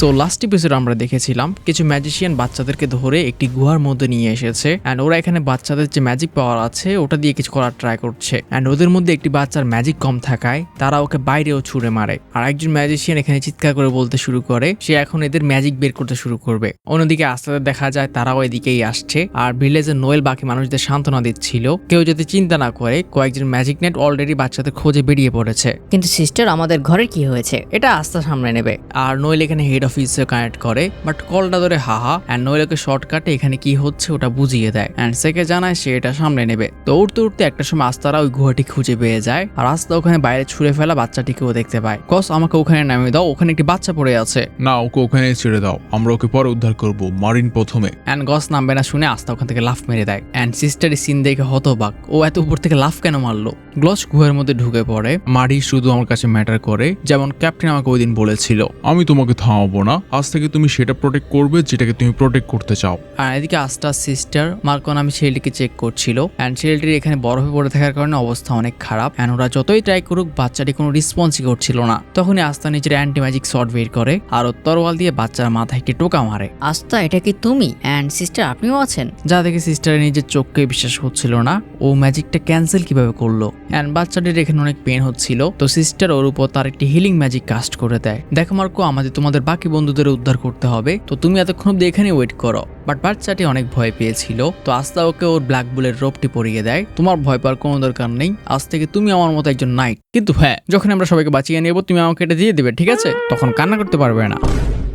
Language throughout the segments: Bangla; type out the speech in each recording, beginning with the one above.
সো লাস্ট এপিসোড আমরা দেখেছিলাম কিছু ম্যাজিশিয়ান বাচ্চাদেরকে ধরে একটি গুহার মধ্যে নিয়ে এসেছে এন্ড ওরা এখানে বাচ্চাদের যে ম্যাজিক পাওয়ার আছে ওটা দিয়ে কিছু করার ট্রাই করছে এন্ড ওদের মধ্যে একটি বাচ্চার ম্যাজিক কম থাকায় তারা ওকে বাইরেও ছুড়ে মারে আর একজন ম্যাজিশিয়ান এখানে চিৎকার করে বলতে শুরু করে সে এখন এদের ম্যাজিক বের করতে শুরু করবে। অন্যদিকে আস্তে দেখা যায় তারাও এদিকেই আসছে আর ভিলেজের নোয়েল বাকি মানুষদের সান্ত্বনা দিচ্ছিল কেউ যাতে চিন্তা না করে কয়েকজন ম্যাজিক নেট অলরেডি বাচ্চাদের খোঁজে বেরিয়ে পড়েছে। কিন্তু সিস্টার আমাদের ঘরের কি হয়েছে এটা আস্তে সামনে নেবে। আর নোয়েল এখানে হেড অফিসে কানেক্ট করে বাট কলটা ধরে হাহা এন্ড নোয়েলকে শর্টকাটে এখানে কি হচ্ছে ওটা বুঝিয়ে দেয় এন্ড সেকে জানায় সে এটা সামনে নেবে। তো উঠতে উঠতে একটা সময় আস্তারা ওই গুহাটি খুঁজে পেয়ে যায় আর আস্তা ওখানে বাইরে ছুঁড়ে ফেলা বাচ্চাটিকেও দেখতে পায়। কস আমাকে ওখানে নামিয়ে দাও, ওখানে একটি বাচ্চা পড়ে আছে। না, ওকে ওখানে ছেড়ে দাও, আমরা ওকে পরে উদ্ধার করব, মারিন প্রথমে। এন্ড গস নামবে না শুনে আস্তা ওখান থেকে লাফ মেরে দেয় এন্ড সিস্টার সিন দেখে হতবাক, ও এত উপর থেকে লাফ কেন মারলো। গ্লস গুহার মধ্যে ঢুকে পড়ে। মারি শুধু আমার কাছে ম্যাটার করে, যেমন ক্যাপ্টেন আমাকে ওই দিন বলেছিল। আমি তোমাকে থামাবো না, আজ থেকে তুমি সেটা প্রোটেক্ট করবে যেটাকে তুমি প্রোটেক্ট করতে চাও। আর এদিকে আস্তার সিস্টার মার্কন আমি ছেলেটিকে চেক করছিল এন্ড ছেলেটির এখানে বরফে পড়ে থাকার কারণে অবস্থা অনেক খারাপ এন্ড ওরা যতই ট্রাই করুক বাচ্চাটি কোনো রেসপন্সই করছিল না। তখনই আস্তা নিজের অ্যান্টি ম্যাজিক শট বের করে আর ও তরোয়াল দিয়ে বাচ্চার মাথায় একটি টোকা মারে। আস্তা এটা কি তুমি এন্ড সিস্টার আপনিও আছেন? যা দেখে সিস্টারের নিজের চোখকে বিশ্বাস হচ্ছিল না, ও ম্যাজিকটা ক্যান্সেল কিভাবে করলো। এন্ড বাচ্চাটির এখানে অনেক পেন হচ্ছিল, তো সিস্টার ওর উপর তার একটি হিলিং ম্যাজিক কাস্ট করে দেয়। দেখো মার্কো, আমাদের তোমাদের বাকি বন্ধুদের উদ্ধার করতে হবে, তো তুমি এতক্ষণ অব্দি এখানে ওয়েট করো। বাট বাচ্চাটি অনেক ভয় পেয়েছিল, তো আস্তা ওকে ওর ব্ল্যাক বুলের রোপটি পরিয়ে দেয়। তোমার ভয় পাওয়ার কোনো দরকার নেই, আজ থেকে তুমি আমার মতো একজন নাইট। কিন্তু হ্যাঁ, যখন আমরা সবাইকে বাঁচিয়ে নেব তুমি আমাকে এটা দিয়ে দেবে, ঠিক আছে? তখন কান্না করতে পারবে না।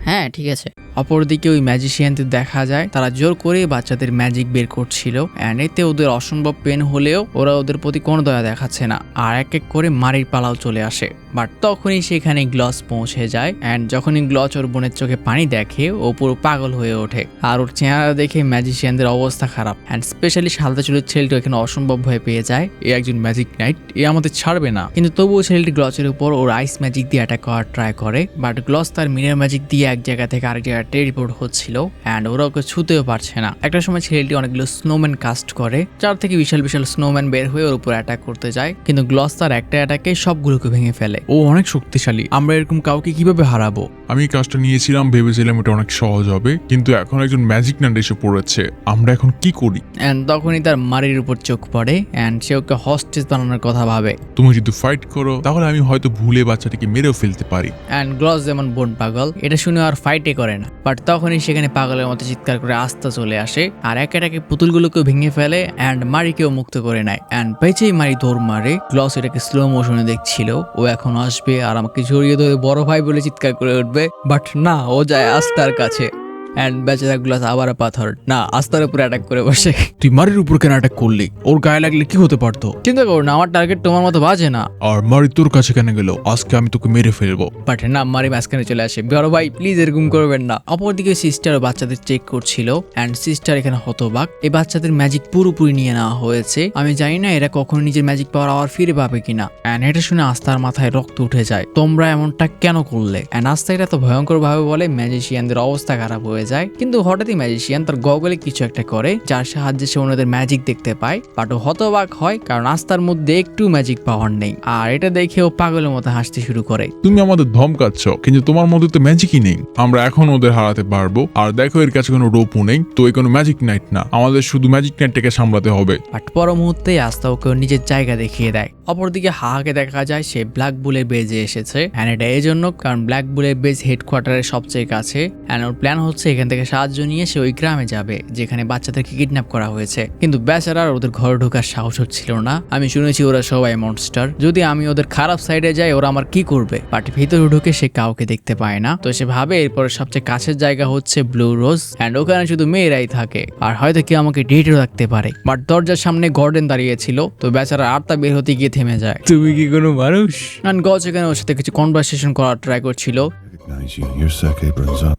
হ্যাঁ ঠিক আছে। অপরদিকে ওই ম্যাজিশিয়ানদের দেখা যায় তারা জোর করে বাচ্চাদের ম্যাজিক বের করছিল এন্ড এতে ওদের অসম্ভব পেন হলেও ওরা ওদের প্রতি কোনো দয়া দেখাচ্ছে না আর এক এক করে মারির পালাও চলে আসে। বাট তখনই সেখানে গ্লস পৌঁছে যায় এন্ড যখনই গ্লস ওর বোনের চোখে পানি দেখে ও পুরো পাগল হয়ে ওঠে আর ওর চেহারা দেখে ম্যাজিশিয়ানদের অবস্থা খারাপ এন্ড স্পেশালি সাদা চুলের ছেলেটি এখানে অসম্ভব ভয় পেয়ে যায়। এ একজন ম্যাজিক নাইট, এ আমাদের ছাড়বে না। কিন্তু তবুও ছেলেটি গ্লসের উপর ওর আইস ম্যাজিক দিয়ে অ্যাটাক করার ট্রাই করে বাট গ্লস তার মিরর ম্যাজিক দিয়ে এক জায়গা থেকে আরেক জায়গায় টেলিপোর্ট হচ্ছিল এন্ড ওরা ওকে ছুতেও পারছে না। একটা সময় ছেলেটি অনেকগুলো স্নোম্যান কাস্ট করে, চার থেকে বিশাল বিশাল স্নোম্যান বের হয়ে ওর উপর অ্যাটাক করতে যায়, কিন্তু গ্লস তার একটা অ্যাটাকে সবগুলোকে ভেঙে ফেলে। ও অনেক শক্তিশালী, আমরা এরকম কাউকে কিভাবে হারাবো? আমি কাজটা নিয়েছিলাম, ভেবেছিলাম এটা অনেক সহজ হবে, কিন্তু এখন একজন ম্যাজিক নাইট এসে পড়েছে, আমরা এখন কি করি? এন্ড তখনই তার মারির উপর চোখ পড়ে এন্ড সে ওকে হস্টেজ বানানোর কথা ভাবে। তুমি যদি ফাইট করো তাহলে আমি হয়তো ভুলে বাচ্চাটিকে মেরেও ফেলতে পারি। এন্ড গ্লস যেমন বোন পাগল, এটা শুনে আর ফাইটে করে না। বাট তখনই সেখানে পাগলের মতো চিৎকার করে আস্তা চলে আসে আর একে একে পুতুলগুলোকেও ভেঙে ফেলে এন্ড মারিকেও মুক্ত করে নেয় এন্ড বেঁচেই মারি দৌড় মারে। গ্লস এটাকে স্লো মোশনে দেখছিল, ও এখন আসবে আর আমাকে জড়িয়ে ধরে বড় ভাই বলে চিৎকার করে উঠবে, বাট না, ও যায় আস্তার কাছে এন্ড বেচারা গ্লাস আবার পাথর না আস্তার উপরে অ্যাটাক করে বসে। তুই মারির উপর কেন অ্যাটাক করলি? ওর গায়ে লাগলে কি হতে পারতো? চিন্তা করো না, আমার টার্গেট তোমার মতো বাজে না। আর মারি তোর কাছে কেন গেল? আজকে আমি তোকে মেরে ফেলবো। বাট না, মারি মাঝখানে চলে আসে, বড় ভাই প্লিজ এরকম করবেন না। অপরদিকে সিস্টার বাচ্চাদের চেক করছিল এন্ড সিস্টার এখানে হতবাক, এই বাচ্চাদের ম্যাজিক পুরোপুরি নিয়ে নেওয়া হয়েছে। আমি জানি না এরা কখনো নিজের ম্যাজিক পাওয়ার আবার ফিরে পাবে কিনা। এন্ড এটা শুনে আস্তার মাথায় রক্ত উঠে যায়, তোমরা এমনটা কেন করলে? এন্ড আস্তা এটা তো ভয়ঙ্কর ভাবে বলে ম্যাজিশিয়ানদের অবস্থা খারাপ হয়ে যায়। কিন্তু হঠাৎই ম্যাজিশিয়ান তার গগলে কিছু একটা করে যার সাহায্যে সে ওনাদের ম্যাজিক দেখতে পায়, বাট ও হতবাক হয় কারণ আস্তার মধ্যে একটু ম্যাজিক পাওয়ার নেই। আর এটা দেখে ও পাগলের মতো হাসতে শুরু করে। তুমি আমাদের ধমকাচ্ছ, কিন্তু তোমার মধ্যে তো ম্যাজিকই নেই। আমরা এখন ওদের হারাতে পারবো। আর দেখো এর কাছে কোনো রোপও নেই, তো এই কোনো ম্যাজিক নাইট না, আমাদের শুধু ম্যাজিক নাইটটাকে সামলাতে হবে। বাট পর মুহূর্তে আস্তা ওকে নিজের জায়গা দেখিয়ে দেয়। অপরদিকে হাহাকে দেখা যায় সে ব্ল্যাক বুলের বেজে এসেছে এন্ড এটা এই জন্য কারণ ব্ল্যাক বুলের বেজ হেডকোয়ার্টারের সবচেয়ে কাছে এন্ড ওর প্ল্যান হচ্ছে এখান থেকে সাহায্য নিয়ে সে ওই গ্রামে যাবে যেখানে বাচ্চাদেরকে কিডন্যাপ করা হয়েছে। কিন্তু বেচারার ওদের ঘরে ঢোকার সাহস হচ্ছিল না। আমি শুনেছি ওরা সবাই মনস্টার, যদি আমি ওদের খারাপ সাইডে যাই ওরা আমার কি করবে। বাট ভিতরে ঢুকে সে কাউকে দেখতে পায় না, তো সে ভাবে এরপরে সবচেয়ে কাছের জায়গা হচ্ছে ব্লু রোজ এন্ড ওখানে শুধু মেয়েরাই থাকে আর হয়তো কেউ আমাকে ডেটও রাখতে পারে। বাট দরজার সামনে গর্ডেন দাঁড়িয়েছিল, তো বেচারা আরতা বের হতে গিয়ে থেমে যায়। তুমি কি কোনো মানুষ? এন্ড গজ এখানে ওর সাথে কিছু কনভারসেশন করার ট্রাই করছিল,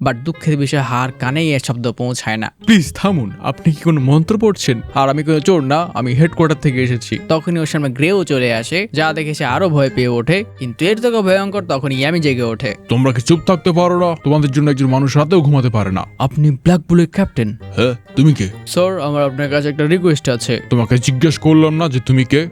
বাট দুঃখের বিষয় হার কানেই এ শব্দ পৌঁছায় না। প্লিজ থামুন, আপনি কি কোনো মন্ত্র পড়ছেন? আর আমি কোনো চোর না, আমি হেডকোয়ার্টার থেকে এসেছি। তখনই ওর সামনে গ্রেও চলে আসে, যা দেখে সে আরো ভয় পেয়ে ওঠে, কিন্তু এর থেকে ভয়ঙ্কর তখনই আমি জেগে ওঠে। তোমরা কি চুপ থাকতে পারো না? তোমাদের জন্য একজন মানুষ রাতেও ঘুমাতে পারে না। আপনি ব্ল্যাক বুলের ক্যাপ্টেন? হ্যাঁ, তুমি কে? স্যার, আমার আপনার কাছে একটা রিকোয়েস্ট আছে। তোমাকে জিজ্ঞেস করলাম না যে তুমি কে?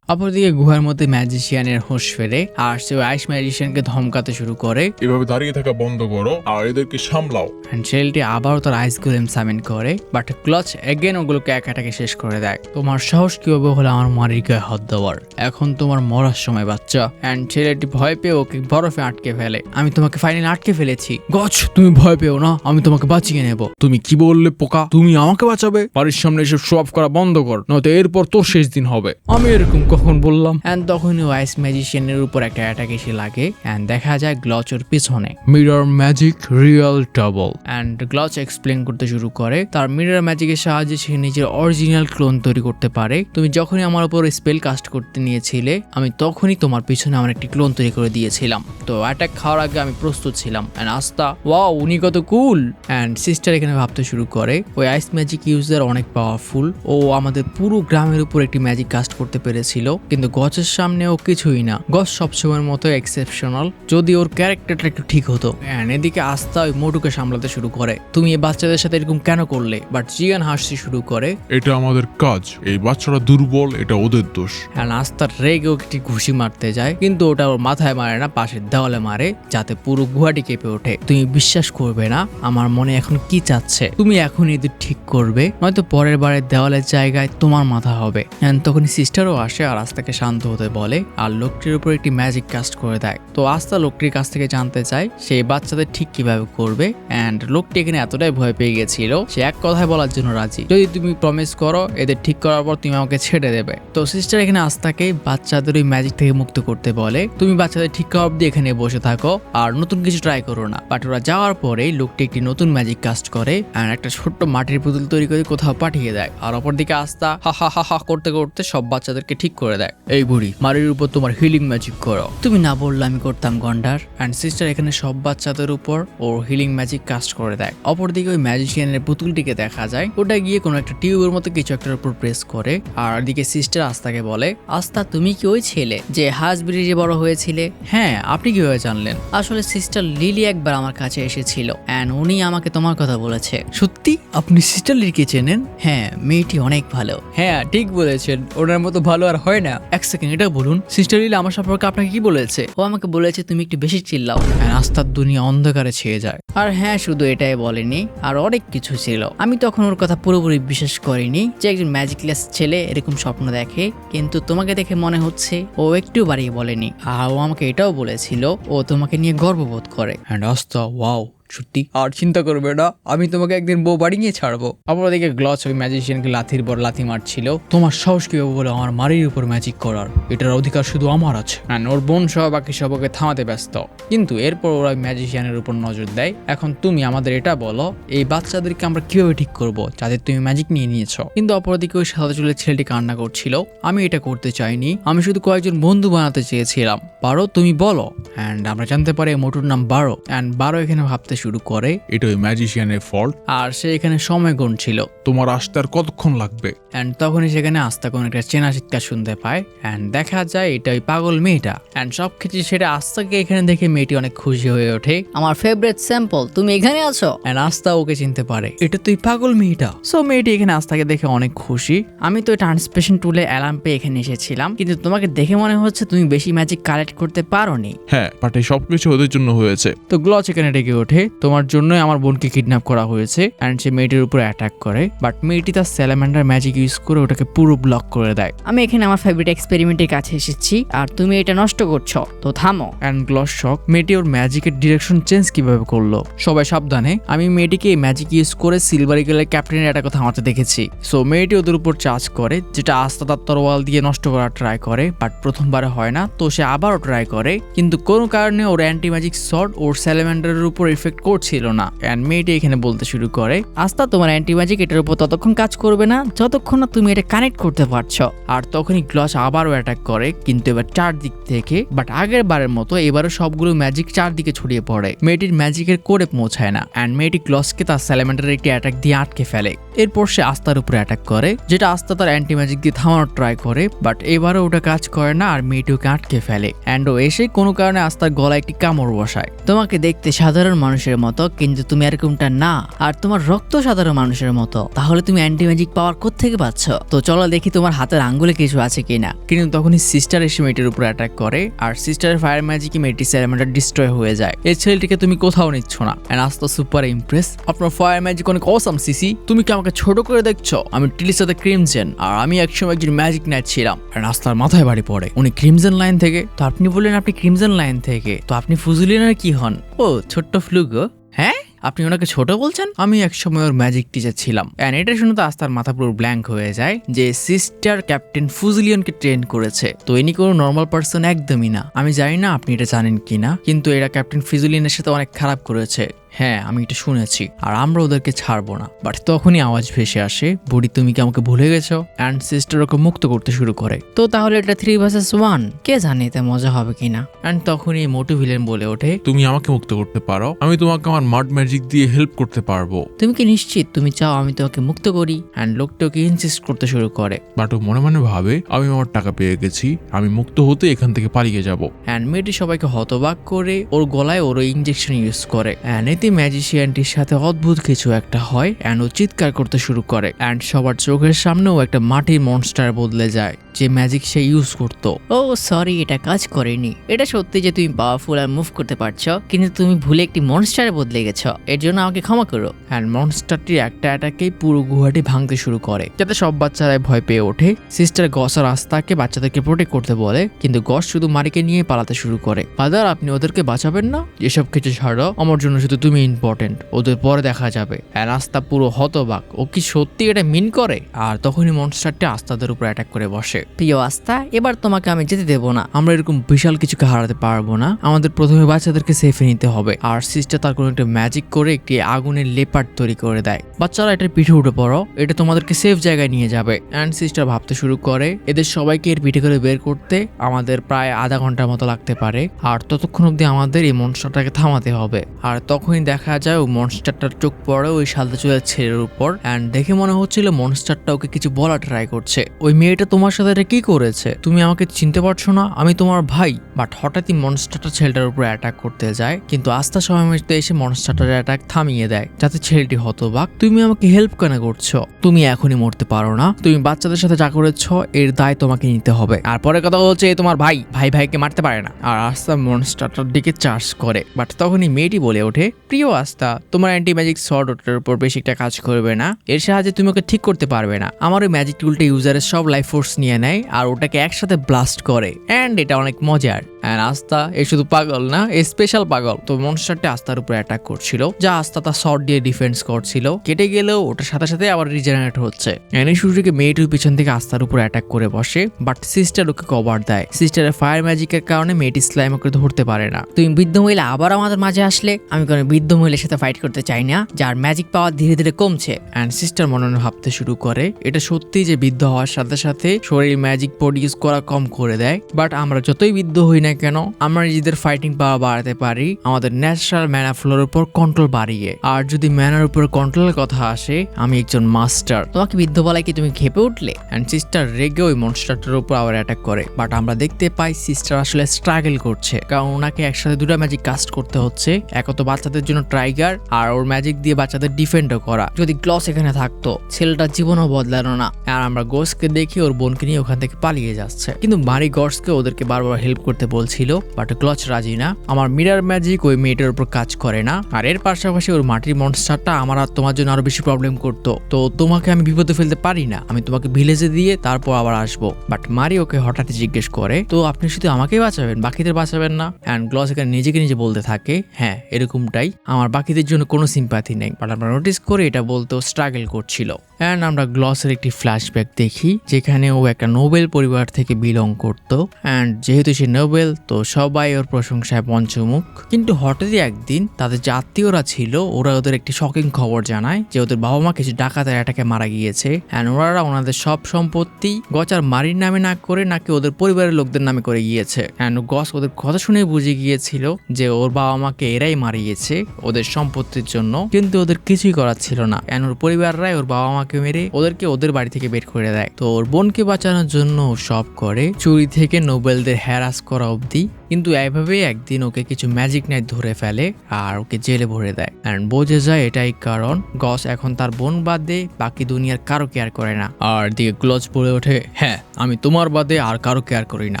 অপরদিকে গুহার মধ্যে ম্যাজিশিয়ানের হোশ ফেরে আর সে আইস ম্যাজিশিয়ানকে ধমকাতে শুরু করে। এভাবে দাঁড়িয়ে থাকা বন্ধ করো আর এদেরকে সামলাও। ছেলেটি আবারও তার আইস গোলেম সামিন করে, বাট ক্লচ এগেন ওগুলোকে একাটাকে শেষ করে দেয়। তোমার সাহস কিভাবে হলো আমার মারির গায়ে হাত দেওয়ার? এখন তোমার মরার সময় বাচ্চা। অ্যান্ড ছেলেটি ভয় পেয়ে ওকে বরফে আটকে ফেলে। আমি তোমাকে ফাইনালি আটকে ফেলেছি। গছ, তুমি ভয় পেও না, আমি তোমাকে বাঁচিয়ে নেব। তুমি কি বললে পোকা? তুমি আমাকে বাঁচাবে? বাড়ির সামনে এসব শো অফ করা বন্ধ কর, নয়তো এরপর তোর শেষ দিন হবে। আমি এরকম কখন বললাম? অ্যান্ড তখনই আইস ম্যাজিশিয়ানের উপর একটা অ্যাটাক এসে লাগে অ্যান্ড দেখা যায় গ্লচ ওর পিছনে। Mirror magic real double. And glitch explain করতে শুরু করে তার মিরর ম্যাজিকের সাহায্যে সে নিজের অরিজিনাল ক্লোন তৈরি করতে পারে। তুমি যখনই আমার উপর স্পেল কাস্ট করতে নিয়েছিলে, আমি তখনই তোমার পিছনে আমার একটি ক্লোন তৈরি করে দিয়েছিলাম। তো অ্যাটাক খাওয়ার আগে আমি প্রস্তুত ছিলাম। অ্যান্ড আস্তা, ওয়াও, উনি কত কুল। অ্যান্ড সিস্টার এখানে ভাবতে শুরু করে ওই আইস ম্যাজিক ইউজার অনেক পাওয়ারফুল। ও আমাদের পুরো গ্রামের উপর একটি ম্যাজিক কাস্ট করতে পেরেছিল, কিন্তু গছের সামনে ও কিছুই না। গছ সবসময়ের মতো এক্সেপশনাল, যদি ওর ক্যারেক্টারটা একটু ঠিক হতো। অ্যান্ড এদিকে আস্তা ওই মোটুকে সামলাতে শুরু করে। তুমি এই বাচ্চাদের সাথে এরকম কেন করলে? বাট জিয়ান হাসতে শুরু করে। এটা আমাদের কাজ, এই বাচ্চারা দুর্বল, এটা ওদের দোষ। অ্যান্ড আস্তার রেগে একটি ঘুষি মারতে যায়, কিন্তু ওটা ওর মাথায় মারে না, পাশের দেওয়ালে মারে, যাতে পুরো গুহাটি কেঁপে ওঠে। তুমি বিশ্বাস করবে না আমার মনে এখন কি চাচ্ছে। তুমি এখন এদের ঠিক করবে, নয়তো পরের বারের দেওয়ালের জায়গায় তোমার মাথা হবে। অ্যান্ড তখন সিস্টারও আসে আর আস্তাকে শান্ত হতে বলে আর লোকটির উপর একটি ম্যাজিক কাস্ট করে দেয়। তো আস্তা লোকটির কাছ থেকে জানতে চায় সে বাচ্চাদের ঠিক কিভাবে করবে। অ্যান্ড লোকটি এখানে এতটাই ভয় পেয়ে গেছিল, সে এক কথায় বলার জন্য রাজি, যদি তুমি প্রমিস করো এদের ঠিক করার পর তুমি আমাকে ছেড়ে দেবে। তো সিস্টার এখানে আস্তাকে বাচ্চাদের ওই ম্যাজিক থেকে মুক্ত করতে বলে। তুমি বাচ্চাদের ঠিক করা অব্দি এখানে বসে থাকো আর নতুন কিছু ট্রাই করো না। বাট ওরা যাওয়ার পরেই লোকটি একটি নতুন ম্যাজিক কাস্ট করে আর একটা ছোট্ট মাটির পুতুল তৈরি করে কোথাও পাঠিয়ে দেয়। আর অপরদিকে আস্তা হা হা হা হা করতে করতে সব বাচ্চাদেরকে ঠিক করে দেয়। এই বুড়ি, মারির উপর তোমার হিলিং ম্যাজিক করো। তুমি না বললে আমি করতাম গন্ডার। অ্যান্ড সিস্টার এখানে সব বাচ্চাদের উপর ওর হিলিং ম্যাজিক কাস্ট করে দেয়। অপরদিকে ওই ম্যাজিশিয়ানের পুতুলটিকে দেখা যায়, ওটা গিয়ে কোনো একটা টিউবের মতো কিছু একটার উপর প্রেস করে। আর এদিকে সিস্টার আস্তাকে বলে, আস্তা তুমি কি ওই ছেলে যে হাঁসবিড়ি বড় হয়েছিলে? হ্যাঁ, আপনি কিভাবে জানলেন? আসলে সিস্টার লিলি একবার আমার কাছে এসেছিল অ্যান্ড উনি আমাকে তোমার কথা বলেছে। সত্যি? আপনি সিস্টার লিলিকে চেনেন? হ্যাঁ, মেয়েটি অনেক ভালো। হ্যাঁ, ঠিক বলেছেন, ওনার মতো ভালো আর হয় না। এক সেকেন্ড, এটা বলুন, সিস্টার লিলি আমার সম্পর্কে আপনাকে কি বলেছে? ও আমাকে বলেছে তুমি একটু বেশি চিল্লাও। আস্তার দুনিয়া অন্ধকারে ছেয়ে যায়। আর হ্যাঁ, শুধু এটাই বলেনি, আর অনেক কিছু ছিল। আমি তখন ওর কথা পুরোপুরি বিশ্বাস করিনি যে একজন ম্যাজিকলেস ছেলে এরকম স্বপ্ন দেখে, কিন্তু তোমাকে দেখে মনে হচ্ছে ও একটু বাড়িয়ে বলেনি। আর ও আমাকে এটাও বলেছিল ও তোমাকে নিয়ে গর্ববোধ করে। অ্যান্ড আস্তা, ওয়াও, সত্যি? আর চিন্তা করবে না, আমি তোমাকে একদিন বউ বাড়ি নিয়ে ছাড়বো। অপরদিকে গ্লচ ওই ম্যাজিশিয়ানকে লাথির পর লাথি মারছিল। তোমার সাহস কিভাবে বলে আমার মারির উপর ম্যাজিক করার? এটার অধিকার শুধু আমার আছে। ওর বোন সহ বাকি সবকে থামাতে ব্যস্ত, কিন্তু এরপর ওরা ম্যাজিশিয়ানের উপর নজর দেয়। এখন তুমি আমাদের এটা বলো, এই বাচ্চাদেরকে আমরা কিভাবে ঠিক করব যাদের তুমি ম্যাজিক নিয়ে নিয়েছো? কিন্তু অপরদিকে ওই সাদা চুলের ছেলেটি কান্না করছিল। আমি এটা করতে চাইনি, আমি শুধু কয়েকজন বন্ধু বানাতে চেয়েছিলাম। বারো, তুমি বলো। অ্যান্ড আমরা জানতে পারি মোটুর নাম বারো। অ্যান্ড বারো এখানে ভাবতে শুরু করে এটা ওই ম্যাজিশিয়ানের ফল্ট, আর সে এখানে সময় গুনছিল। তোমার আসতে আর কতক্ষণ লাগবে? অ্যান্ড তখনই সেখানে আস্তা কোন একটা চেনা চিৎকার শুনতে পায়। অ্যান্ড দেখা যায় এটা ওই পাগল মেয়েটা। অ্যান্ড সবকিছু সেটা আস্তাকে এখানে দেখে মেয়েটি অনেক খুশি হয়ে ওঠে। আমার ফেভারিট স্যাম্পল, তুমি এখানে আছো? অ্যান্ড আস্তা ওকে চিনতে পারে, এটা তুই পাগল মেয়েটা। সো মেয়েটি এখানে আস্তাকে দেখে অনেক খুশি। আমি তো ট্রান্সপেশন টুলে অ্যালার্ম পেয়ে এখানে এসেছিলাম, কিন্তু তোমাকে দেখে মনে হচ্ছে তুমি বেশি ম্যাজিক কালেক্ট করতে পারোনি। হ্যাঁ, বাট এই সবকিছু ওদের জন্য হয়েছে। তো গ্লচ এখানে ডেকে ওঠে, তোমার জন্যই আমার বোনকে কিডন্যাপ করা হয়েছে। অ্যান্ড সে মেয়েটির উপর অ্যাটাক করে, বাট মেয়েটি তার স্যালামান্ডার ম্যাজিক ইউজ করে ওটাকে পুরো ব্লক করে দেয়। আমি এখানে আমার ফেভারিট এক্সপেরিমেন্টের কাছে এসেছি আর তুমি এটা নষ্ট করছো, তো থামো। অ্যান্ড গ্লস শক, মেয়েটি ওর ম্যাজিকের ডিরেকশন চেঞ্জ কিভাবে করলো। সবাই সাবধানে, আমি মেয়েটিকে এই ম্যাজিক ইউজ করে সিলভার ইগলের ক্যাপ্টেনের অ্যাটাক থামাতে দেখেছি। সো মেয়েটি ওদের উপর চার্জ করে, যেটা আস্তা তার তরোয়াল দিয়ে নষ্ট করার ট্রাই করে, বাট প্রথমবারে হয় না। তো সে আবারও ট্রাই করে, কিন্তু কোনো কারণে ওর অ্যান্টি ম্যাজিক শট ওর স্যালামান্ডারের উপর ইফেক্ট করছিল না। অ্যান্ড মেয়েটি এখানে বলতে শুরু করে, আস্তা তোমার অ্যান্টি ম্যাজিক এটার উপর ততক্ষণ কাজ করবে না যতক্ষণ না তুমি এটা কানেক্ট করতে পারছো। আর তখনই গ্লস আবারও অ্যাটাক করে, কিন্তু এবার চারদিক থেকে। বাট আগের বারের মতো এবারও সবগুলো ম্যাজিক চারদিকে ছড়িয়ে পড়ে। মেয়েটির ম্যাজিকের কোরে পৌঁছায় না। অ্যান্ড মেয়েটি গ্লসকে তার স্যালামান্ডারের একটি অ্যাটাক দিয়ে আটকে ফেলে। এরপর সে আস্তার উপরে অ্যাটাক করে, যেটা আস্তা তার অ্যান্টি ম্যাজিক দিয়ে থামানোর ট্রাই করে, বাট এবারও ওটা কাজ করে না আর মেয়েটি ওকে আটকে ফেলে। অ্যান্ড ও এসে কোনো কারণে আস্তার গলায় একটি কামড় বসায়। তোমাকে দেখতে সাধারণ মানুষের মানুষের মতো, কিন্তু তুমি এরকমটা না, আর তোমার রক্ত সাধারণ মানুষের মতো। তাহলে তুমি অ্যান্টি ম্যাজিক পাওয়ার কোত্থেকে পাচ্ছ? তো চলো দেখি তোমার হাতের আঙ্গুলে কিছু আছে কিনা। কিন্তু তখনই সিস্টার এসে মেয়েটির উপর অ্যাটাক করে, আর সিস্টারের ফায়ার ম্যাজিকে মেয়েটির সেরেমনিটা ডিস্ট্রয় হয়ে যায়। এই ছেলেটিকে তুমি কোথাও নিচ্ছ না। এন্ড আস্তা সুপার ইমপ্রেস, আপনার ফায়ার ম্যাজিক অনেক অসাম সিসি। তুমি কি আমাকে ছোট করে দেখছো? আমি টিলিসাতে ক্রিমজেন, আর আমি একসময় একজন ম্যাজিক নাইট ছিলাম। এন্ড আস্তার মাথায় বাড়ি পড়ে, উনি ক্রিমজেন লাইন থেকে? তো আপনি বললেন আপনি ক্রিমজেন লাইন থেকে, তো আপনি ফুজুলিয়ানের কি হন? ও ছোট্ট ফ্লুগো, হ্যাঁ আপনি ওনাকে ছোট বলছেন? আমি একসময় ওর ম্যাজিক টিচার ছিলাম। এন্ড এটা শুনে তো আস্তার মাথা পুরো ব্ল্যাঙ্ক হয়ে যায় যে সিস্টার ক্যাপ্টেন ফুজিলিয়নকে ট্রেন করেছে। তো ইনি কোনো নর্মাল পার্সন একদমই না। আমি জানি না আপনি এটা জানেন কিনা, কিন্তু এরা ক্যাপ্টেন ফুজিলিয়নের সাথে অনেক খারাপ করেছে। হ্যাঁ আমি এটা শুনেছি, আর আমরা ওদেরকে ছাড়বো না। বাট তখনই আওয়াজ ভেসে আসে, বুড়ি তুমি কি আমাকে ভুলে গেছো? অ্যান্ড সিস্টার ওকে মুক্ত করতে শুরু করে। তো তাহলে এটা 3 vs 1, কে জানে এতে মজা হবে কিনা। অ্যান্ড তখনই মোটু ভিলেন বলে ওঠে, তুমি আমাকে মুক্ত করতে পারো, আমি তোমাকে আমার মাড ম্যাজিক দিয়ে হেল্প করতে পারবো। তুমি কি নিশ্চিত তুমি চাও আমি তোমাকে মুক্ত করি? অ্যান্ড লোকটা ওকে ইনসিস্ট করতে শুরু করে। বাট ও মনে মনে ভাবে আমি আমার টাকা পেয়ে গেছি, আমি মুক্ত হতে এখান থেকে পালিয়ে যাব। অ্যান্ড মেয়েটি সবাইকে হতবাক করে ওর গলায় ওর ইঞ্জেকশন ইউজ করে। অ্যান্ড এতে ম্যাজিশিয়ানটির সাথে অদ্ভুত কিছু একটা হয়, অ্যান্ড ও চিৎকার করতে শুরু করে। অ্যান্ড সবার চোখের সামনেও একটা মাটির মনস্টার বদলে যায়, যে ম্যাজিক সে ইউজ করতো। ও সরি, এটা কাজ করেনি। এটা সত্যি যে তুমি পাওয়ারফুল আর মুভ করতে পারছো, কিন্তু তুমি ভুলে একটি মনস্টারে বদলে গেছো। এর জন্য আমাকে ক্ষমা করো। অ্যান্ড মনস্টারটির একটা অ্যাটাকেই পুরো গুহাটি ভাঙতে শুরু করে, যাতে সব বাচ্চারাই ভয় পেয়ে ওঠে। সিস্টার গস আর আস্তাকে বাচ্চাদেরকে প্রোটেক্ট করতে বলে, কিন্তু গস শুধু মারিকে নিয়ে পালাতে শুরু করে। ফাদার আপনি ওদেরকে বাঁচাবেন না? এসব কিছু ছাড়ো, আমার জন্য শুধু তুমি ইম্পর্টেন্ট, ওদের পরে দেখা যাবে। অ্যান্ড আস্তা পুরো হতবাক, ও কি সত্যি এটা মিন করে? আর তখনই মনস্টারটি আস্তাদের উপর অ্যাটাক করে বসে। প্রিয় আস্থা, এবার তোমাকে আমি যেতে দেবো না। আমরা এরকম বিশাল কিছুকে হারাতে পারবো না, আমাদের প্রথমে বাচ্চাদেরকে সেফে নিতে হবে। আর সিস্টার তার কোনো একটা ম্যাজিক করে একটি আগুনের লেপার্ড তৈরি করে দেয়। বাচ্চারা এটার পিঠে উঠে পড়ো, এটা তোমাদেরকে সেফ জায়গায় নিয়ে যাবে। অ্যান্ড সিস্টার ভাবতে শুরু করে এদের সবাইকে এর পিঠে করে বের করতে আমাদের প্রায় আধা ঘন্টার মতো লাগতে পারে, আর ততক্ষণ অব্দি আমাদের এই মনস্টারটাকে থামাতে হবে। আর তখনই দেখা যায় ওই মনস্টারটার চোখ পড়ে ওই সাদা চুলের ছেলের উপর। অ্যান্ড দেখে মনে হচ্ছিল মনস্টারটা ওকে কিছু বলা ট্রাই করছে। ওই মেয়েটা তোমার সাথে এটা কি করেছে? তুমি আমাকে চিনতে পারছো না? আমি তোমার ভাই। বাট হঠাৎই মনস্টারটা ছেলেটার উপর অ্যাটাক করতে যায়, কিন্তু আস্থা সময় মতো এসে মনস্টারটার অ্যাটাক থামিয়ে দেয়, যাতে ছেলেটি হতবাক। তুমি আমাকে হেল্প কেন করছো? তুমি এখনই মরতে পারো না, তুমি বাচ্চাদের সাথে যা করেছো এর দায় তোমাকে নিতে হবে। আর পরে কথা হচ্ছে তোমার ভাই ভাইকে মারতে পারে না। আর আস্থা মনস্টারটার দিকে চার্জ করে। বাট তখনই মেয়েটি বলে ওঠে, প্রিয় আস্থা তোমার অ্যান্টি ম্যাজিক সর্ড ওটার উপর বেশি একটা কাজ করবে না, এর সাহায্যে তুমি ওকে ঠিক করতে পারবে না। আমার ওই ম্যাজিক টুলটা ইউজারের সব লাইফ ফোর্স নিয়ে নেয় আর ওটাকে একসাথে ব্লাস্ট করে। অ্যান্ড এটা অনেক মজার। অ্যান্ড আস্থা এ শুধু পাগল না, এ স্পেশাল পাগল। তো মনস্টারটি আস্থার উপর অ্যাটাক করছিল, যা আস্থা তার শর্ট দিয়ে ডিফেন্স করছিল। কেটে গেলেও ওটার সাথে সাথে আবার রিজেনারেট হচ্ছে। এনে সুযোগে মেয়েটির পিছন থেকে আস্থার উপর অ্যাটাক করে বসে, বাট সিস্টার ওকে কভার দেয়। সিস্টারের ফায়ার ম্যাজিকের কারণে মেয়েটি স্লাইম ওকে ধরতে পারে না। তুমি বৃদ্ধ মহিলা আবার আমাদের মাঝে আসলে? আমি কোনো বৃদ্ধ মহিলার সাথে ফাইট করতে চাই না, যার ম্যাজিক পাওয়ার ধীরে ধীরে কমছে। অ্যান্ড সিস্টার মনে মনে ভাবতে শুরু করে, এটা সত্যি যে বৃদ্ধ হওয়ার সাথে সাথে শরীর ম্যাজিক প্রডিউস করা কম করে দেয়। বাট আমরা যতই বৃদ্ধ হই না কেন, আমরা নিজেদের ফাইটিং পাওয়ার বাড়াতে পারি আমাদের ন্যাচারাল ম্যানা ফ্লোর উপর কন্ট্রোল বাড়িয়ে। আর যদি ম্যানার উপর কন্ট্রোলের কথা আসে, আমি একজন মাস্টার। তোমাকে বৃদ্ধ বলায় কি তুমি খেপে উঠলে? অ্যান্ড সিস্টার রেগে ওই মনস্টারটার উপর আবার অ্যাটাক করে। বাট আমরা দেখতে পাই সিস্টার আসলে স্ট্রাগল করছে, কারণ ওনাকে একসাথে দুটো ম্যাজিক কাস্ট করতে হচ্ছে। এক তো বাচ্চাদের জন্য ট্রাইগার, আর ওর ম্যাজিক দিয়ে বাচ্চাদের ডিফেন্ডও করা। যদি গ্লস এখানে থাকতো, ছেলেটার জীবনও বদলানো না। আর আমরা গোসকে দেখি ওর বোনকে নিয়ে ওখান থেকে পালিয়ে যাচ্ছে, কিন্তু মারি গসকে ওদেরকে বারবার হেল্প করতে বলছিল, বাট গ্লচ রাজি না। আমার মিরার ম্যাজিক ওই মেয়েটার উপর কাজ করে না, আর এর পাশাপাশি ওর মাটির মনস্টারটা আমার আর তোমার জন্য আরো বেশি প্রবলেম করতো। তো তোমাকে আমি বিপদে ফেলতে পারি না, আমি তোমাকে ভিলেজে দিয়ে তারপর আবার আসবো। বাট মারি ওকে হঠাৎ জিজ্ঞেস করে, তো আপনি শুধু আমাকেই বাঁচাবেন, বাকিদের বাঁচাবেন না? অ্যান্ড গ্লস এখানে নিজেকে নিজে বলতে থাকে, হ্যাঁ এরকমটাই, আমার বাকিদের জন্য কোনো সিম্প্যাথি নেই। বাট আমরা নোটিস করে এটা বলতেও স্ট্রাগল করছিল। অ্যান্ড আমরা গ্লসের একটি ফ্ল্যাশব্যাক দেখি, যেখানে ও একটা নোবেল পরিবার থেকে বিলং করতো। অ্যান্ড যেহেতু সে নোবেল, তো সবাই ওর প্রশংসায় পঞ্চমুখ। কিন্তু হঠাৎই একদিন তাদের যে আত্মীয়রা ছিল, ওরা ওদের একটি শকিং খবর জানায় যে ওদের বাবা মা কিছু ডাকাতের অ্যাটাকে মারা গিয়েছে। অ্যান্ড ওনারা ওনাদের সব সম্পত্তি গচার মারির নামে না করে নাকি ওদের পরিবারের লোকদের নামে করে গিয়েছে। অ্যান্ড গস ওদের কথা শুনে বুঝে গিয়েছিল যে ওর বাবা মাকে এরাই মারিয়েছে ওদের সম্পত্তির জন্য, কিন্তু ওদের কিছুই করার ছিল না। অ্যান্ড ওর পরিবাররাই ওর বাবা মাকে মেরে ওদেরকে ওদের বাড়ি থেকে বের করে দেয়। তো ওর বোনকে বাঁচানোর জন্য সব করে, চুরি থেকে নোবেলদের হ্যারাস করা অবধি। কিন্তু এইভাবেই একদিন ওকে কিছু ম্যাজিক নাইট ধরে ফেলে আর ওকে জেলে ভরে দেয় অ্যান্ড বোঝে যায় এটাই কারণ গস এখন তার বোন বাদে বাকি দুনিয়ার কারো কেয়ার করে না। আর দিয়ে গ্লজ বলে ওঠে, হ্যাঁ আমি তোমার বাদে আর কারো কেয়ার করি না।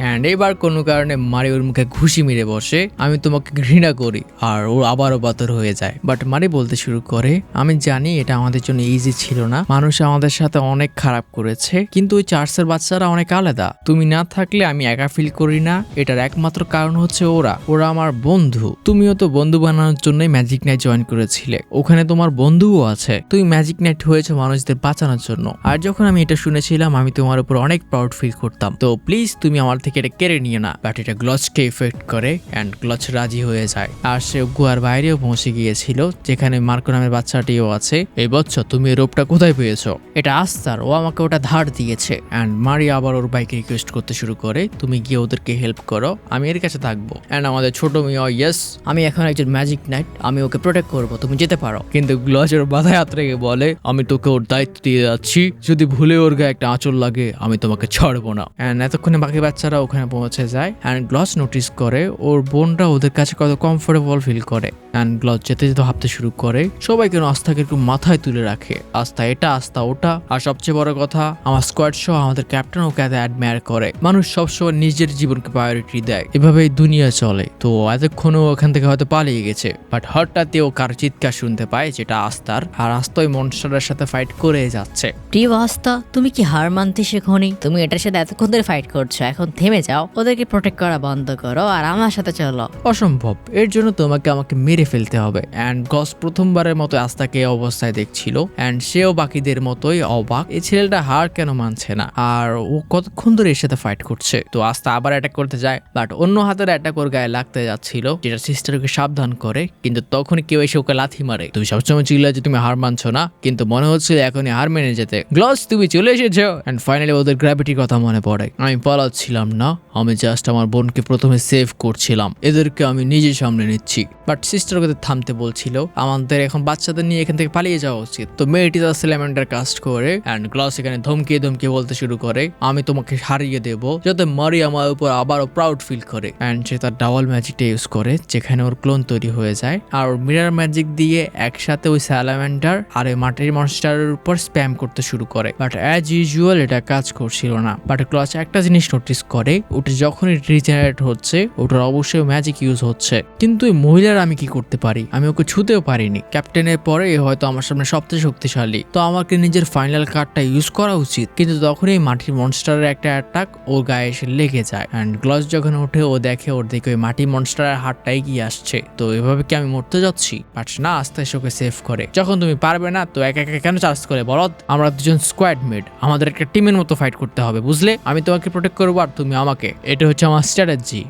অ্যান্ড এবার কোনো কারণে মারি ওর মুখে ঘুষি মেরে বসে, আমি তোমাকে ঘৃণা করি, আর ও আবারও বাতর হয়ে যায়। বাট মারি বলতে শুরু করে, আমি জানি এটা আমাদের জন্য ইজি ছিল না, মানুষ আমাদের সাথে অনেক খারাপ করেছে, কিন্তু ওই চার্চের বাচ্চারা অনেক আলাদা, তুমি না থাকলে আমি একা ফিল করি না, এটার একমাত্র কারণ হচ্ছে ওরা আমার বন্ধু। তুমিও তো বন্ধু বানানোর জন্যই ম্যাজিক নাইট জয়েন করেছিলে, ওখানে তোমার বন্ধুও আছে, তুমি ম্যাজিক নাইট হয়েছে মানুষদের বাঁচানোর জন্য। আর যখন আমি এটা শুনেছিলাম আমি তোমার উপর অনেক প্রাউড ফিল করতাম, তো প্লিজ তুমি আমার থেকে এটা কেড়ে নিও না। বাট এটা গ্লচকে ইফেক্ট করে অ্যান্ড গ্লচ রাজি হয়ে যায়। আর সে গুহার বাইরেও পৌঁছে গিয়েছিল যেখানে মার্কো নামের বাচ্চাটিও আছে। এই বচ্চা তুমি এই রোপটা কোথায় পেয়েছো? এটা আস্তার, ও আমাকে ওটা ধার দিয়েছে। অ্যান্ড মারি আবার ওর বাইকে রিকোয়েস্ট করতে শুরু করে, তুমি গিয়ে ওদেরকে হেল্প করো, আমি এর কাছে থাকবো। অ্যান্ড আমাদের ছোট মেয়ে, ইয়েস আমি এখন একজন ম্যাজিক নাইট, আমি ওকে প্রোটেক্ট করবো, তুমি যেতে পারো। কিন্তু গ্লচ ওর বাধায় হাত রেখে বলে, আমি তোকে ওর দায়িত্ব দিয়ে যাচ্ছি, যদি ভুলে ওর গায়ে একটা আঁচল লাগে আমি তোমাকে ছাড়বো না। অ্যান্ড এতক্ষণে বাকি বাচ্চারা ওখানে পৌঁছে যায় অ্যান্ড গ্লচ নোটিস করে ওর বোনটা ওদের কাছে কত কমফোর্টেবল ফিল করে। অ্যান্ড গ্লচ যেতে যেতে ভাবতে শুরু করে সবাই কেন আস্থাকে একটু মাথায় তুলে রাখে, আস্থা এটা আস্থা ওটা, আর সবচেয়ে বড় কথা আমার স্কোয়াড সহ আমাদের ক্যাপ্টেন ওকে এত অ্যাডমায়ার করে। মানুষ সবসময় নিজের জীবনকে প্রায়োরিটি দেয়, এভাবেই দুনিয়া চলে। তো এতক্ষণও ওখান থেকে হয়তো পালিয়ে গেছে, বাট হঠাৎই ও কার চিৎকার শুনতে পায় যেটা আস্তার, আর আস্থা ওই মনস্টারের সাথে ফাইট করে যাচ্ছে। প্রিয় আস্থা, তুমি কি হার মানতে শেখোনি? তুমি এটার সাথে এতক্ষণ ধরে ফাইট করছো, এখন থেমে যাও, ওদেরকে প্রোটেক্ট করা বন্ধ করো আর আমার সাথে চলো। অসম্ভব, এর জন্য তোমাকে আমাকে মেরে ফেলতে হবে। অ্যান্ড গস প্রথমবারের মতো আস্তাকে এই অবস্থায় দেখছিল অ্যান্ড সেও বাকিদের মতোই অবাক, এই ছেলেটা হার কেন মানছে না, আর ও কতক্ষণ ধরে এর সাথে ফাইট করছে। তো আস্তা আবার অ্যাটাক করতে যায়, বাট অন্য হাতের অ্যাটাক ওর গায়ে লাগতে যাচ্ছিল, যেটা সিস্টারকে সাবধান করে, কিন্তু তখনই কেউ এসে ওকে লাথি মারে। তুমি সবসময় চিল্লা যে তুমি হার মানছো না, কিন্তু মনে হচ্ছিল এখনই হার মেনে যেতে। গ্লস তুমি চলে এসেছো। অ্যান্ড ফাইনালি ওদের গ্র্যাভিটির কথা মনে পড়ে, আমি পালাচ্ছিলাম না, আমি জাস্ট আমার বোনকে প্রথমে সেভ করছিলাম, এদেরকে আমি নিজে সামনে নিচ্ছি। বাট সিস্টার ওদের থামতে বলছিল, আমাদের এখন বাচ্চাদের নিয়ে এখান থেকে পালিয়ে যাওয়া উচিত। তো মেয়েটি তার সিলেমেন্টার কাস্ট করে অ্যান্ড গ্লস এখানে ধমকিয়ে ধমকিয়ে বলতে শুরু করে, আমি তোমাকে হারিয়ে দেব, যাতে মারি আমার উপর আবারও প্রাউড ফিল করে। অ্যান্ড সে তার ডাবল ম্যাজিকটা ইউজ করে যেখানে ওর ক্লোন তৈরি হয়ে যায়, আর ওর মিরার ম্যাজিক দিয়ে একসাথে ওই স্যালামেন্ডার আর ওই মাটির মনস্টারের উপর স্প্যাম করতে শুরু করে। বাট অ্যাজ ইউজুয়াল এটা কাজ করছিল না। বাট গ্লস একটা জিনিস নোটিস করে, ওটা যখনই রিজেনারেট হচ্ছে ওটার অবশ্যই ম্যাজিক ইউজ হচ্ছে, কিন্তু ওই মহিলার আমি কি করতে পারি, আমি ওকে ছুতেও পারিনি। ক্যাপ্টেনের পরে হয়তো আমার সামনে সবচেয়ে শক্তিশালী, তো আমাকে নিজের ফাইনাল কার্ডটা ইউজ করা উচিত। কিন্তু তখনই মাটির মনস্টারের একটা অ্যাটাক ওর গায়ে এসে লেগে যায় অ্যান্ড গ্লস যখন ওঠে ও দেখে ওর দিকে ওই মাটির মনস্টারের হাতটা এগিয়ে আসছে, তো এভাবে কি আমি মরতে যাচ্ছি? বাট না, আস্তে আস্তে ওকে সেভ করে। যখন তুমি পারবে না তো একা একা কেন চার্জ করে বলদ, আমরা দুজন স্কোয়াড মেট, আমাদের একটা টিমের মতো ফাইট করতে হবে, বুঝলে? আমি তোমাকে প্রোটেক্ট করবো আর তুমি আমাকে, এটা হচ্ছে আমার স্ট্র্যাটেজি।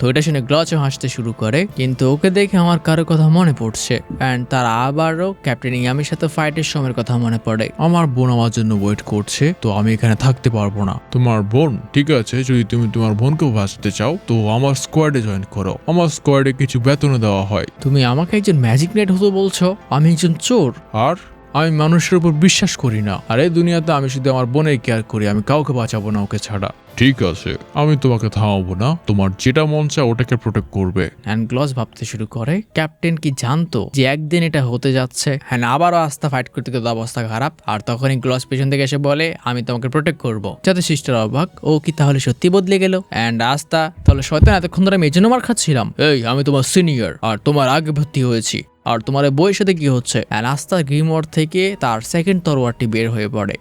তো এটা শুনে গ্লচও হাসতে শুরু করে, কিন্তু ওকে দেখে আমার কারো কথা মনে পড়ছে অ্যান্ড তার আবারও ক্যাপ্টেন ইয়ামির সাথে ফাইটের সময়ের কথা মনে পড়ে। আমার বোন আমার জন্য ওয়েট করছে, তো আমি এখানে থাকতে পারবো না। তোমার বোন? ঠিক আছে, যদি তুমি তোমার বোনকেও বাঁচাতে চাও তো আমার স্কোয়াডে জয়েন করো, আমার স্কোয়াডে কিছু বেতনও দেওয়া হয়। তুমি আমাকে একজন ম্যাজিক নাইট হতে বলছো? আমি একজন চোর, আর আমি মানুষের উপর বিশ্বাস করি না, আর এই দুনিয়াতে আমি শুধু আমার বোনের কেয়ার করি, আমি কাউকে বাঁচাবো না ওকে ছাড়া। ঠিক আছে, আমি তোমাকে থামাবো না, তোমার যেটা মন চায় ওটাকে প্রোটেক্ট করবে। অ্যান্ড গ্লস ভাবতে শুরু করে, ক্যাপ্টেন কি জানতো যে একদিন এটা হতে যাচ্ছে? হ্যাঁ, আবারও আস্থা ফাইট করতে করতে অবস্থা খারাপ, আর তখনই গ্লস পেছন থেকে এসে বলে, আমি তোমাকে প্রোটেক্ট করবো, যাতে সিস্টার অবাক, ও কি তাহলে সত্যি বদলে গেল? অ্যান্ড আস্থা, তাহলে শয়তান এতক্ষণ ধরে আমি এই জন্য মার খাচ্ছিলাম? এই আমি তোমার সিনিয়র, আর তোমার আগে ভর্তি হয়েছি, আর তোমার বইয়ের সাথে কি হচ্ছে? আস্থা গ্রিমওয়ার্ড থেকে তার সেকেন্ড তরোয়ারটি বের হয়ে পড়ে।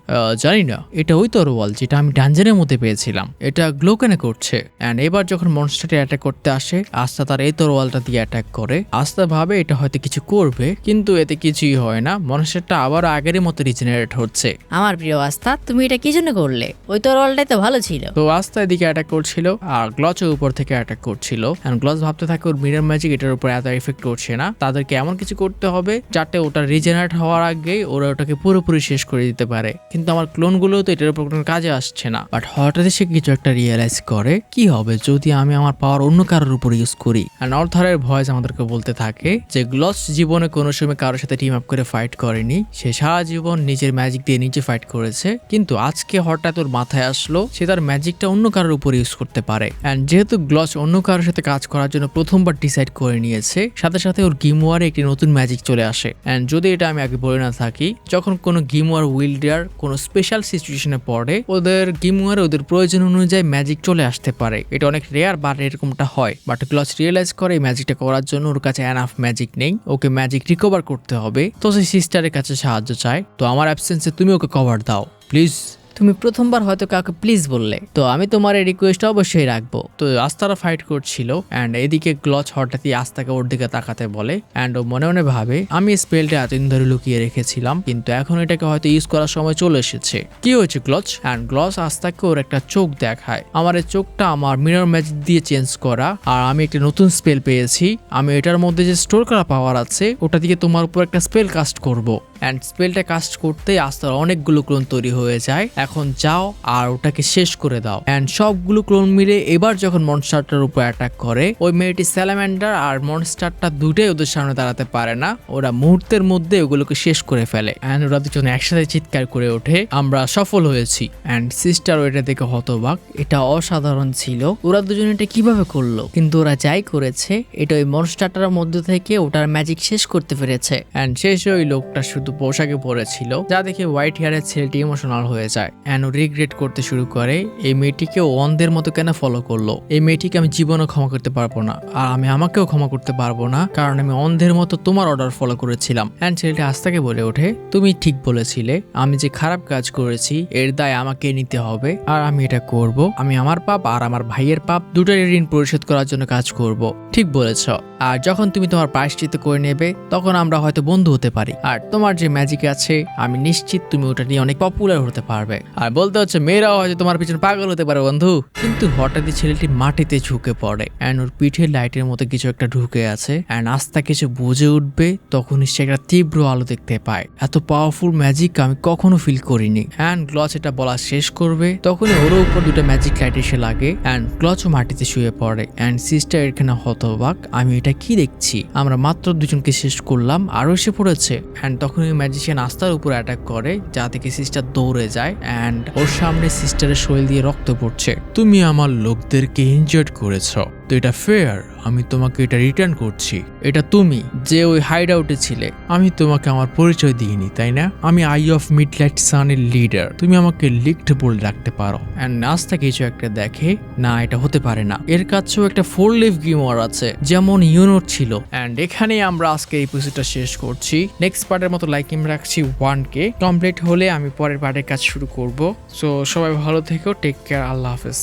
জানি না, এটা ওই তরোয়াল যেটা আমি ডানজেনের মধ্যে পেয়েছিলাম, এটা গ্লো কেন করছে। অ্যান্ড এবার যখন মনস্টারটি অ্যাটাক করতে আসে, আস্থা তার এই তরোয়ালটা দিয়ে অ্যাটাক করে। আস্থা ভাবে এটা হয়তো কিছু করবে, কিন্তু এতে কিছুই হয় না, মনস্টারটা আবার আগের মতো রিজেনারেট হচ্ছে। আমার প্রিয় আস্থা, তুমি এটা কি জন্য করলে? ওই তরোয়ালটাই তো ভালো ছিল। তো আস্থা এদিকে অ্যাটাক করছিল আর গ্লচের উপর থেকে অ্যাটাক করছিল। গ্লচ ভাবতে থাকে ওর মিরর ম্যাজিক এটার উপর এত এফেক্ট করছে না, তাদেরকে এমন কিছু করতে হবে যাতে ওটা রিজেনারেট হওয়ার আগেই ওরা ওটাকে পুরোপুরি শেষ করে দিতে পারে। কিন্তু আমার ক্লোনগুলো তো এটার উপর কোনো কাজে আসছে না। বাট হঠাৎ সে কিছু একটা রিয়েলাইজ করে, কি হবে যদি আমি আমার পাওয়ার অন্য কারোর উপর ইউজ করি। আর অর্থারের ভয়েস আমাদেরকে বলতে থাকে যে গ্লস জীবনে কোনো সময় কারোর সাথে টিম আপ করে ফাইট করেনি, সে সারা জীবন নিজের ম্যাজিক দিয়ে নিজে ফাইট করেছে। কিন্তু আজকে হঠাৎ ওর মাথায় আসলো সে তার ম্যাজিকটা অন্য কারোর উপর ইউজ করতে পারে। অ্যান্ড যেহেতু গ্লস অন্য কারোর সাথে কাজ করার জন্য প্রথমবার ডিসাইড করে নিয়েছে, সাথে সাথে ওর গেম ওয়ারে একটি নতুন ম্যাজিক চলে আসে। অ্যান্ড যদি এটা আমি আগে বলে না থাকি, যখন কোনো গেম ওয়ার উইল্ডার কোনো স্পেশাল সিচুয়েশনে পড়ে, ওদের গেম ওয়ারে ওদের প্রয়োজন অনুযায়ী ম্যাজিক চলে আসতে পারে। এটা অনেক রেয়ার বাট এরকমটা হয়। বাট গ্লস রিয়েলাইজ করে এই ম্যাজিকটা করার জন্য ওর কাছে এনাফ ম্যাজিক নেই, ওকে ম্যাজিক রিকভার করতে হবে। তো সে সিস্টারের কাছে সাহায্য চায়, তো আমার অ্যাবসেন্সে তুমি ওকে কভার দাও প্লিজ। তুমি প্রথমবার হয়তো কাউকে প্লিজ বললে, তো আমি তোমার এই রিকোয়েস্টটা অবশ্যই রাখবো। তো আস্তারা ফাইট করছিল অ্যান্ড এদিকে গ্লচ হঠাৎই আস্তাকে ওর দিকে তাকাতে বলে। অ্যান্ড ও মনে মনে ভাবে আমি স্পেলটা এতদিন ধরে লুকিয়ে রেখেছিলাম, কিন্তু এখন এটাকে হয়তো ইউজ করার সময় চলে এসেছে। কি হয়েছে গ্লচ? অ্যান্ড গ্লচ আস্তাকে ওর একটা চোখ দেখায়। আমার এই চোখটা আমার মিরর ম্যাজিক দিয়ে চেঞ্জ করা, আর আমি একটা নতুন স্পেল পেয়েছি। আমি এটার মধ্যে যে স্টোর করা পাওয়ার আছে ওটা দিয়ে তোমার উপর একটা স্পেল কাস্ট করব। অ্যান্ড স্পেলটা কাস্ট করতেই আস্তার অনেকগুলো ক্লোন তৈরি হয়ে যায়। এখন যাও আর ওটাকে শেষ করে দাও। অ্যান্ড সবগুলো ক্লোন মিলে এবার যখন মনস্টারটার উপর অ্যাটাক করে, ওই মেয়েটি স্যালামেন্ডার আর মনস্টারটা দুটোই ওদের সামনে দাঁড়াতে পারে না। ওরা মুহূর্তের মধ্যে ওগুলোকে শেষ করে ফেলে। অ্যান্ড ওরা দুজনে একসাথে চিৎকার করে ওঠে, আমরা সফল হয়েছি। অ্যান্ড সিস্টার ওইটা দেখে হতবাক, এটা অসাধারণ ছিল, ওরা দুজনে এটা কিভাবে করলো? কিন্তু ওরা যাই করেছে, এটা ওই মনস্টারটার মধ্যে থেকে ওটার ম্যাজিক শেষ করতে পেরেছে। অ্যান্ড শেষে ওই লোকটা শুধু পোশাকে পরেছিল, যা দেখে হোয়াইট হেয়ারের ছেলেটি ইমোশনাল হয়ে যায়। অ্যান্ড ও রিগ্রেট করতে শুরু করে, এই মেয়েটিকে ও অন্ধের মতো কেন ফলো করলো। এই মেয়েটিকে আমি জীবনও ক্ষমা করতে পারবো না, আর আমি আমাকেও ক্ষমা করতে পারবো না, কারণ আমি অন্ধের মতো তোমার অর্ডার ফলো করেছিলাম। অ্যান্ড ছেলেটি আস্তাকে বলে ওঠে, তুমি ঠিক বলেছিলে, আমি যে খারাপ কাজ করেছি এর দায় আমাকে নিতে হবে, আর আমি এটা করব। আমি আমার পাপ আর আমার ভাইয়ের পাপ দুটোর ঋণ পরিশোধ করার জন্য কাজ করব। ঠিক বলেছ। আর যখন তুমি তোমার প্রায়শ্চিত্ত করে নেবে, তখন আমরা হয়তো বন্ধু হতে পারি। আর তোমার যে ম্যাজিক আছে আমি নিশ্চিত তুমি ওটা নিয়ে অনেক পপুলার হতে পারবে। আর বলতে হচ্ছে মেয়েরাও হয়তো তোমার পিছনে পাগল হতে পারে বন্ধু। কিন্তু হঠাৎই ছেলেটি মাটিতে ঝুঁকে পড়ে, অ্যান্ড ওর পিঠে লাইটের মতো কিছু একটা ঢুকে আছে। অ্যান্ড আস্তা কিছু বুঝে উঠবে, তখনই সে একটা তীব্র আলো দেখতে পায়। এত পাওয়ারফুল ম্যাজিক আমি কখনো ফিল করিনি। অ্যান্ড গ্লচ এটা বলা শেষ করবে, তখনই ওর উপর দুটো ম্যাজিক লাইট এসে লাগে। অ্যান্ড গ্লচও মাটিতে শুয়ে পড়ে। অ্যান্ড সিস্টার এখানে হতবাক, আমি এটা কি দেখছি? আমরা মাত্র দুজনকে শেষ করলাম, আরো এসে পড়েছে। অ্যান্ড তখন ওই ম্যাজিশিয়ান আস্তার উপর অ্যাটাক করে, যা থেকে সিস্টার দৌড়ে যায়। অ্যান্ড ওর সামনে সিস্টারের শরীর দিয়ে রক্ত পড়ছে। তুমি আমার লোকদেরকে ইনজার্ড করেছ, তো এটা ফেয়ার, আমি তোমাকে এটা রিটার্ন করছি। এটা তুমি যে ওই হাইড আউটে ছিলে। আমি তোমাকে আমার পরিচয় দিইনি, তাই না? আমি আই অফ মিডলাইট সানের লিডার, তুমি আমাকে লিক্ট বলে রাখতে পারো। অ্যান্ড নাস্তা কিছু একটা দেখে, না এটা হতে পারে না, এর কাছেও একটা 4 লিভ গেমার আছে যেমন ইউনোর ছিল। অ্যান্ড এখানেই আমরা আজকে এপিসোডটা শেষ করছি। নেক্সট পার্টের মতো লাইক আমি রাখছি 1K কমপ্লিট হলে আমি পরের পার্টের কাজ শুরু করব। সো সবাই ভালো থেকো, টেক কেয়ার, আল্লাহ হাফেজ।